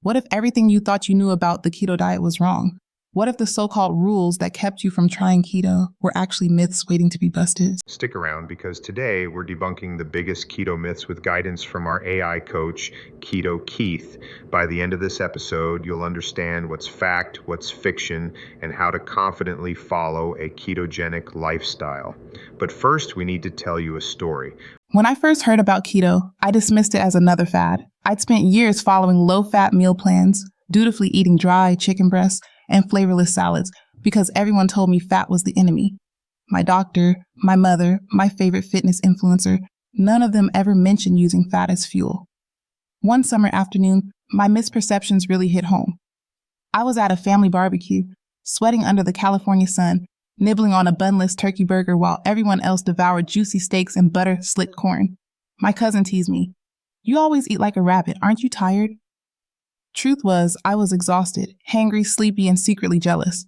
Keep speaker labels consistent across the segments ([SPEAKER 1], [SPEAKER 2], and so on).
[SPEAKER 1] What if everything you thought you knew about the keto diet was wrong? What if the so-called rules that kept you from trying keto were actually myths waiting to be busted?
[SPEAKER 2] Stick around because today we're debunking the biggest keto myths with guidance from our AI coach, Keto Keith. By the end of this episode, you'll understand what's fact, what's fiction, and how to confidently follow a ketogenic lifestyle. But first, we need to tell you a story.
[SPEAKER 1] When I first heard about keto, I dismissed it as another fad. I'd spent years following low-fat meal plans, dutifully eating dry chicken breasts, and flavorless salads because everyone told me fat was the enemy. My doctor, my mother, my favorite fitness influencer, none of them ever mentioned using fat as fuel. One summer afternoon, my misperceptions really hit home. I was at a family barbecue, sweating under the California sun, nibbling on a bunless turkey burger while everyone else devoured juicy steaks and butter-slicked corn. My cousin teased me, "You always eat like a rabbit, aren't you tired?" Truth was, I was exhausted, hangry, sleepy, and secretly jealous.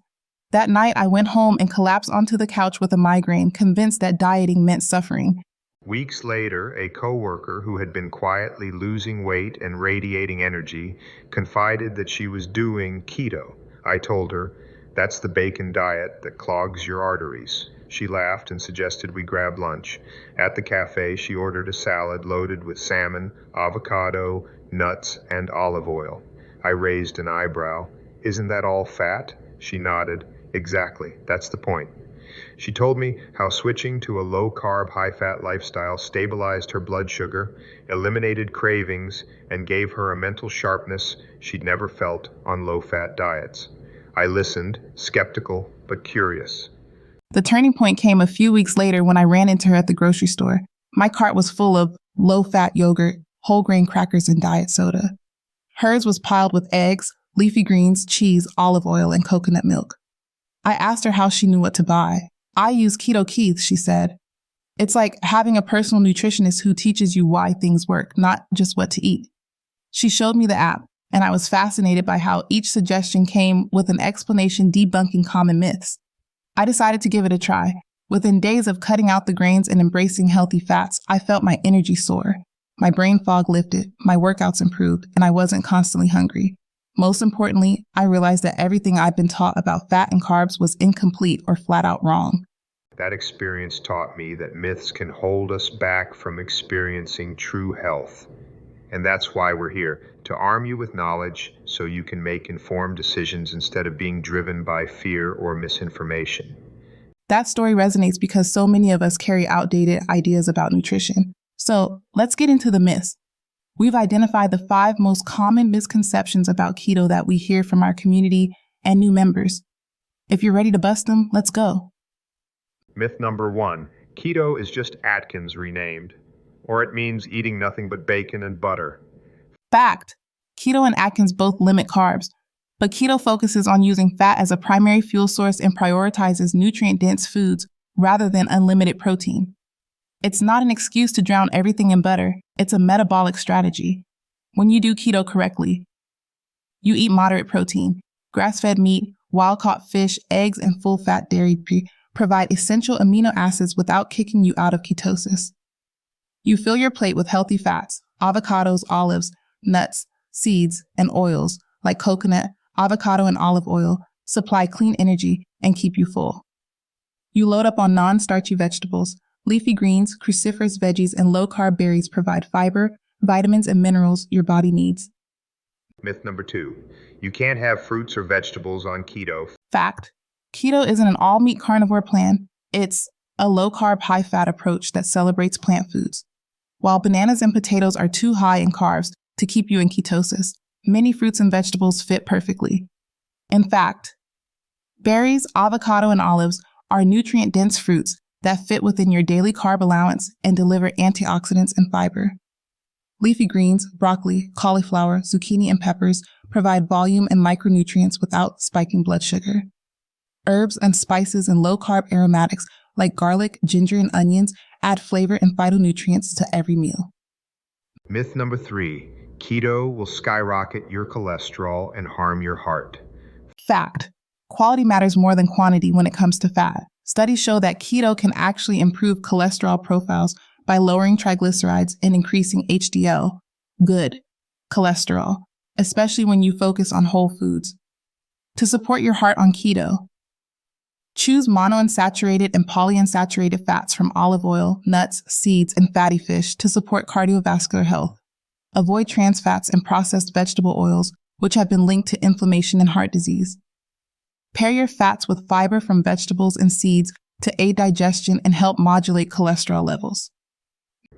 [SPEAKER 1] That night, I went home and collapsed onto the couch with a migraine, convinced that dieting meant suffering.
[SPEAKER 2] Weeks later, a coworker who had been quietly losing weight and radiating energy confided that she was doing keto. I told her, "That's the bacon diet that clogs your arteries." She laughed and suggested we grab lunch. At the cafe, she ordered a salad loaded with salmon, avocado, nuts, and olive oil. I raised an eyebrow. "Isn't that all fat?" She nodded. "Exactly, that's the point." She told me how switching to a low-carb, high-fat lifestyle stabilized her blood sugar, eliminated cravings, and gave her a mental sharpness she'd never felt on low-fat diets. I listened, skeptical but curious.
[SPEAKER 1] The turning point came a few weeks later when I ran into her at the grocery store. My cart was full of low-fat yogurt, whole grain crackers, and diet soda. Hers was piled with eggs, leafy greens, cheese, olive oil, and coconut milk. I asked her how she knew what to buy. "I use Keto Keith," she said. "It's like having a personal nutritionist who teaches you why things work, not just what to eat." She showed me the app, and I was fascinated by how each suggestion came with an explanation debunking common myths. I decided to give it a try. Within days of cutting out the grains and embracing healthy fats, I felt my energy soar. My brain fog lifted, my workouts improved, and I wasn't constantly hungry. Most importantly, I realized that everything I'd been taught about fat and carbs was incomplete or flat out wrong.
[SPEAKER 2] That experience taught me that myths can hold us back from experiencing true health. And that's why we're here, to arm you with knowledge so you can make informed decisions instead of being driven by fear or misinformation.
[SPEAKER 1] That story resonates because so many of us carry outdated ideas about nutrition. So let's get into the myths. We've identified the 5 most common misconceptions about keto that we hear from our community and new members. If you're ready to bust them, let's go.
[SPEAKER 2] Myth number 1, keto is just Atkins renamed, or it means eating nothing but bacon and butter.
[SPEAKER 1] Fact. Keto and Atkins both limit carbs, but keto focuses on using fat as a primary fuel source and prioritizes nutrient-dense foods rather than unlimited protein. It's not an excuse to drown everything in butter. It's a metabolic strategy. When you do keto correctly, you eat moderate protein. Grass-fed meat, wild-caught fish, eggs, and full-fat dairy provide essential amino acids without kicking you out of ketosis. You fill your plate with healthy fats, avocados, olives, nuts, seeds, and oils like coconut, avocado, and olive oil supply clean energy and keep you full. You load up on non-starchy vegetables. Leafy greens, cruciferous veggies, and low-carb berries provide fiber, vitamins, and minerals your body needs.
[SPEAKER 2] Myth number 2, you can't have fruits or vegetables on keto.
[SPEAKER 1] Fact. Keto isn't an all-meat carnivore plan. It's a low-carb, high-fat approach that celebrates plant foods. While bananas and potatoes are too high in carbs to keep you in ketosis, many fruits and vegetables fit perfectly. In fact, berries, avocado, and olives are nutrient-dense fruits that fit within your daily carb allowance and deliver antioxidants and fiber. Leafy greens, broccoli, cauliflower, zucchini, and peppers provide volume and micronutrients without spiking blood sugar. Herbs and spices and low-carb aromatics like garlic, ginger, and onions add flavor and phytonutrients to every meal.
[SPEAKER 2] Myth number 3, keto will skyrocket your cholesterol and harm your heart.
[SPEAKER 1] Fact. Quality matters more than quantity when it comes to fat. Studies show that keto can actually improve cholesterol profiles by lowering triglycerides and increasing HDL, good cholesterol, especially when you focus on whole foods. To support your heart on keto, choose monounsaturated and polyunsaturated fats from olive oil, nuts, seeds, and fatty fish to support cardiovascular health. Avoid trans fats and processed vegetable oils, which have been linked to inflammation and heart disease. Pair your fats with fiber from vegetables and seeds to aid digestion and help modulate cholesterol levels.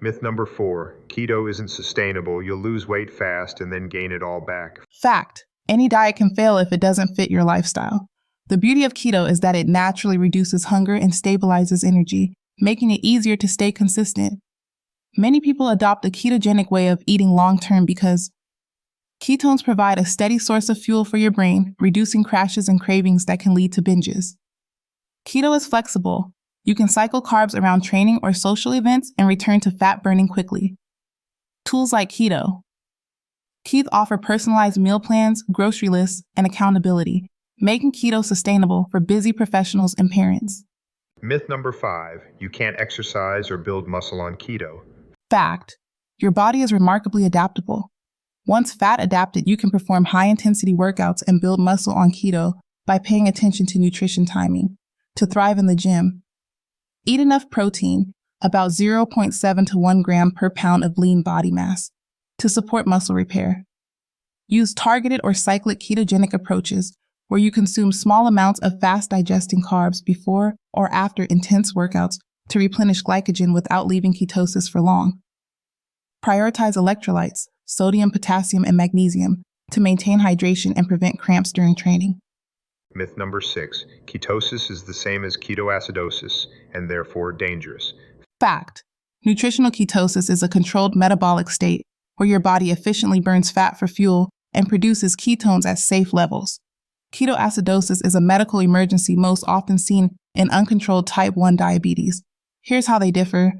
[SPEAKER 2] Myth number 4, keto isn't sustainable. You'll lose weight fast and then gain it all back.
[SPEAKER 1] Fact: any diet can fail if it doesn't fit your lifestyle. The beauty of keto is that it naturally reduces hunger and stabilizes energy, making it easier to stay consistent. Many people adopt a ketogenic way of eating long-term because ketones provide a steady source of fuel for your brain, reducing crashes and cravings that can lead to binges. Keto is flexible. You can cycle carbs around training or social events and return to fat burning quickly. Tools like Keto Keith offer personalized meal plans, grocery lists, and accountability, making keto sustainable for busy professionals and parents.
[SPEAKER 2] Myth number 5, you can't exercise or build muscle on keto.
[SPEAKER 1] Fact: your body is remarkably adaptable. Once fat adapted, you can perform high-intensity workouts and build muscle on keto by paying attention to nutrition timing. To thrive in the gym, eat enough protein, about 0.7 to 1 gram per pound of lean body mass, to support muscle repair. Use targeted or cyclic ketogenic approaches where you consume small amounts of fast-digesting carbs before or after intense workouts to replenish glycogen without leaving ketosis for long. Prioritize electrolytes, sodium, potassium, and magnesium, to maintain hydration and prevent cramps during training.
[SPEAKER 2] Myth number 6, ketosis is the same as ketoacidosis and therefore dangerous.
[SPEAKER 1] Fact: nutritional ketosis is a controlled metabolic state where your body efficiently burns fat for fuel and produces ketones at safe levels. Ketoacidosis is a medical emergency most often seen in uncontrolled type 1 diabetes. Here's how they differ.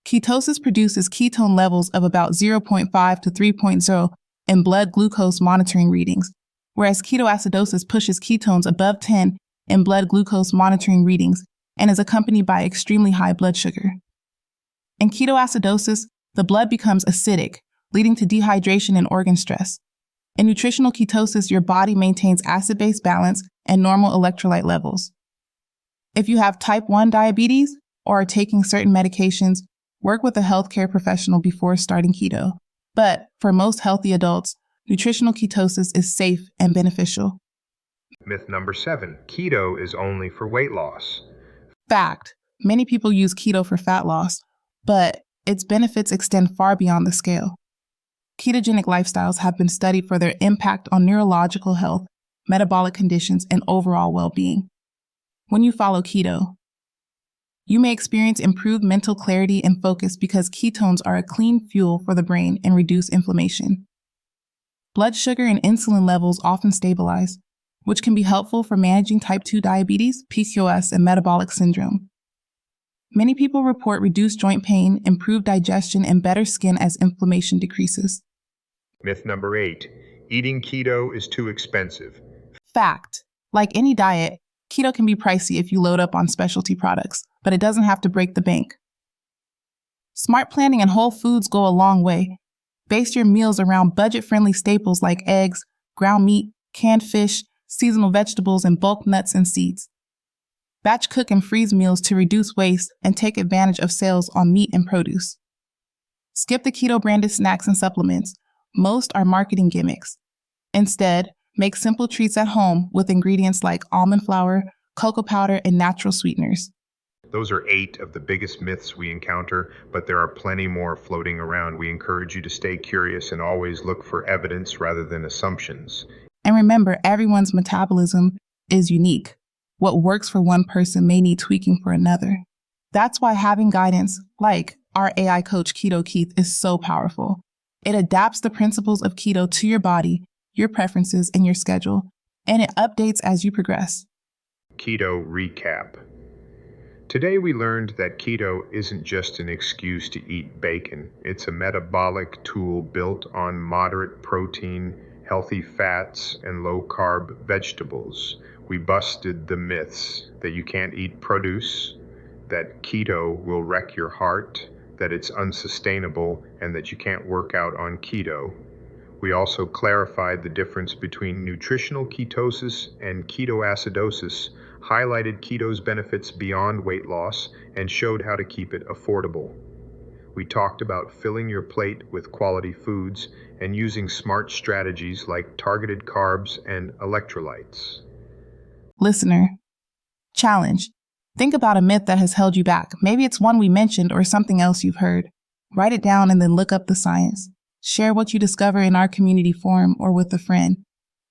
[SPEAKER 1] Ketosis produces ketone levels of about 0.5 to 3.0 in blood glucose monitoring readings, whereas ketoacidosis pushes ketones above 10 in blood glucose monitoring readings and is accompanied by extremely high blood sugar. In ketoacidosis, the blood becomes acidic, leading to dehydration and organ stress. In nutritional ketosis, your body maintains acid-base balance and normal electrolyte levels. If you have type 1 diabetes or are taking certain medications, work with a healthcare professional before starting keto. But for most healthy adults, nutritional ketosis is safe and beneficial.
[SPEAKER 2] Myth number 7, keto is only for weight loss.
[SPEAKER 1] Fact: many people use keto for fat loss, but its benefits extend far beyond the scale. Ketogenic lifestyles have been studied for their impact on neurological health, metabolic conditions, and overall well-being. When you follow keto, you may experience improved mental clarity and focus because ketones are a clean fuel for the brain and reduce inflammation. Blood sugar and insulin levels often stabilize, which can be helpful for managing type 2 diabetes, PCOS, and metabolic syndrome. Many people report reduced joint pain, improved digestion, and better skin as inflammation decreases.
[SPEAKER 2] Myth number 8, eating keto is too expensive.
[SPEAKER 1] Fact: like any diet, keto can be pricey if you load up on specialty products, but it doesn't have to break the bank. Smart planning and whole foods go a long way. Base your meals around budget-friendly staples like eggs, ground meat, canned fish, seasonal vegetables, and bulk nuts and seeds. Batch cook and freeze meals to reduce waste and take advantage of sales on meat and produce. Skip the keto-branded snacks and supplements. Most are marketing gimmicks. Instead, make simple treats at home with ingredients like almond flour, cocoa powder, and natural sweeteners.
[SPEAKER 2] Those are 8 of the biggest myths we encounter, but there are plenty more floating around. We encourage you to stay curious and always look for evidence rather than assumptions.
[SPEAKER 1] And remember, everyone's metabolism is unique. What works for one person may need tweaking for another. That's why having guidance like our AI coach Keto Keith is so powerful. It adapts the principles of keto to your body, your preferences, and your schedule, and it updates as you progress.
[SPEAKER 2] Keto recap. Today we learned that keto isn't just an excuse to eat bacon. It's a metabolic tool built on moderate protein, healthy fats, and low-carb vegetables. We busted the myths that you can't eat produce, that keto will wreck your heart, that it's unsustainable, and that you can't work out on keto. We also clarified the difference between nutritional ketosis and ketoacidosis, highlighted keto's benefits beyond weight loss, and showed how to keep it affordable. We talked about filling your plate with quality foods and using smart strategies like targeted carbs and electrolytes.
[SPEAKER 1] Listener, challenge. Think about a myth that has held you back. Maybe it's one we mentioned or something else you've heard. Write it down and then look up the science. Share what you discover in our community forum or with a friend.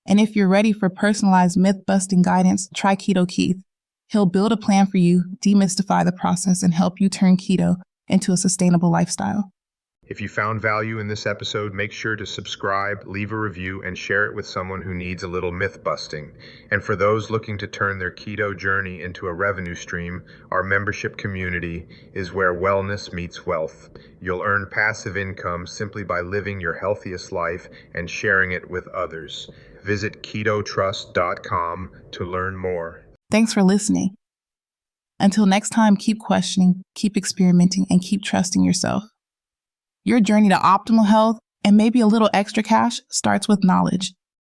[SPEAKER 1] And if you're ready for personalized myth-busting guidance, try Keto Keith. He'll build a plan for you, demystify the process, and help you turn keto into a sustainable lifestyle.
[SPEAKER 2] If you found value in this episode, make sure to subscribe, leave a review, and share it with someone who needs a little myth busting. And for those looking to turn their keto journey into a revenue stream, our membership community is where wellness meets wealth. You'll earn passive income simply by living your healthiest life and sharing it with others. Visit ketotrust.com to learn more.
[SPEAKER 1] Thanks for listening. Until next time, keep questioning, keep experimenting, and keep trusting yourself. Your journey to optimal health and maybe a little extra cash starts with knowledge.